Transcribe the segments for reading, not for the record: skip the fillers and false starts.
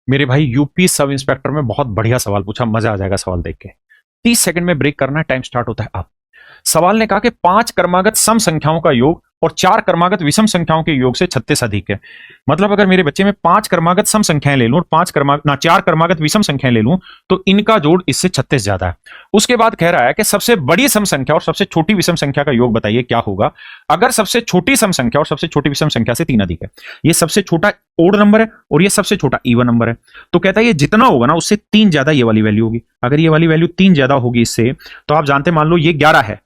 मेरे भाई UP sub inspector में बहुत बढ़िया सवाल पूछा, मजा आ जाएगा सवाल देख के। 30 सेकंड में ब्रेक करना है, टाइम स्टार्ट होता है अब। सवाल ने कहा कि 5 क्रमागत सम संख्याओं का योग और 4 क्रमागत विषम संख्याओं के योग से 36 अधिक है। मतलब अगर मेरे बच्चे में 5 क्रमागत सम संख्याएं ले लूं और 4 क्रमागत विषम संख्याएं ले लूं तो इनका जोड़ इससे 36 ज्यादा है। उसके बाद कह रहा है कि सबसे बड़ी सम संख्या और सबसे छोटी विषम संख्या का योग बताइए क्या होगा अगर सबसे छोटी सम संख्या और सबसे छोटी विषम संख्या से 3 अधिक है। ये सबसे छोटा ओड नंबर है और ये सबसे छोटा इवन नंबर है। तो कहता है ये जितना होगा ना उससे 3 ज्यादा ये वाली वैल्यू होगी। अगर ये वाली वैल्यू 3 ज्यादा होगी इससे, तो आप जानते मान लो ये 11 है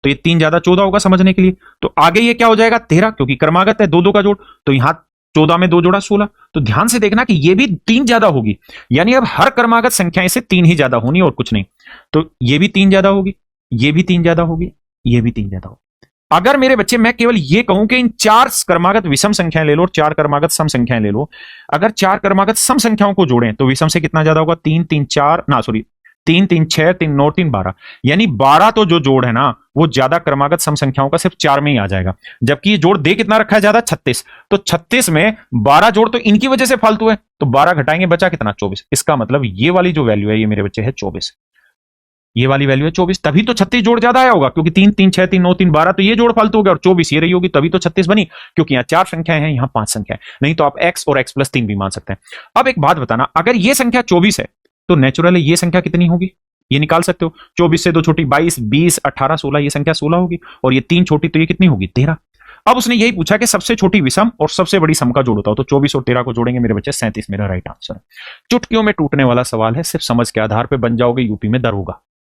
तो ये 3 ज्यादा 14 होगा समझने के लिए। तो आगे ये क्या हो जाएगा 13, क्योंकि क्रमागत है, 2 2 का जोड़, तो यहां 14 में 2 जोड़ा 16। तो ध्यान से देखना कि ये भी 3 ज्यादा होगी, यानी अब हर क्रमागत संख्या से 3 ही ज्यादा होनी और कुछ नहीं। तो ये भी 3 ज्यादा होगी, ये भी 3 ज्यादा होगी, ये भी 3 ज्यादा होगी। अगर मेरे बच्चे मैं केवल ये कहूं कि इन 4 क्रमागत विषम संख्याएं ले लो और 4 क्रमागत सम संख्याएं ले लो, अगर 4 क्रमागत सम संख्याओं को जोड़ें तो विषम से कितना ज्यादा होगा 3 3 4 ना सॉरी 3 3 6 3 9 3 12, यानी 12 तो जो जोड़ है ना वो ज्यादा क्रमागत सम संख्याओं का सिर्फ 4 में ही आ जाएगा। जबकि ये जोड़ दे कितना रखा है ज्यादा 36, तो 36 में 12 जोड़ तो इनकी वजह से फालतू है, तो 12 घटाएंगे बचा कितना 24। इसका मतलब ये वाली जो वैल्यू है ये मेरे बच्चे है 24, ये वाली वैल्यू है 24। तभी तो 36 जोड़ ज्यादा आया होगा, क्योंकि 3 3 6 3 9 3 12 तो ये जोड़ फालतू हो गया और 24 ये रही होगी, तभी तो 36 बनी, क्योंकि यहाँ 4 संख्याएं हैं यहाँ 5 संख्याएं। नहीं तो आप x और x + 3 भी मान सकते हैं। अब एक बात बताना, अगर ये संख्या 24 है तो नेचुरली ये संख्या कितनी होगी ये निकाल सकते हो। 24 से 2 छोटी 22 20 18 16, ये संख्या 16 होगी, और ये 3 छोटी तो ये कितनी होगी 13। अब उसने यही पूछा कि सबसे छोटी विषम और सबसे बड़ी सम का जोड़ होता हो, तो 24 और 13 को जोड़ेंगे मेरे बच्चे 37 मेरा राइट आंसर है। चुटकियों में टूटने वाला सवाल है, सिर्फ समझ के आधार पर बन जाओगे यूपी में दरोगा।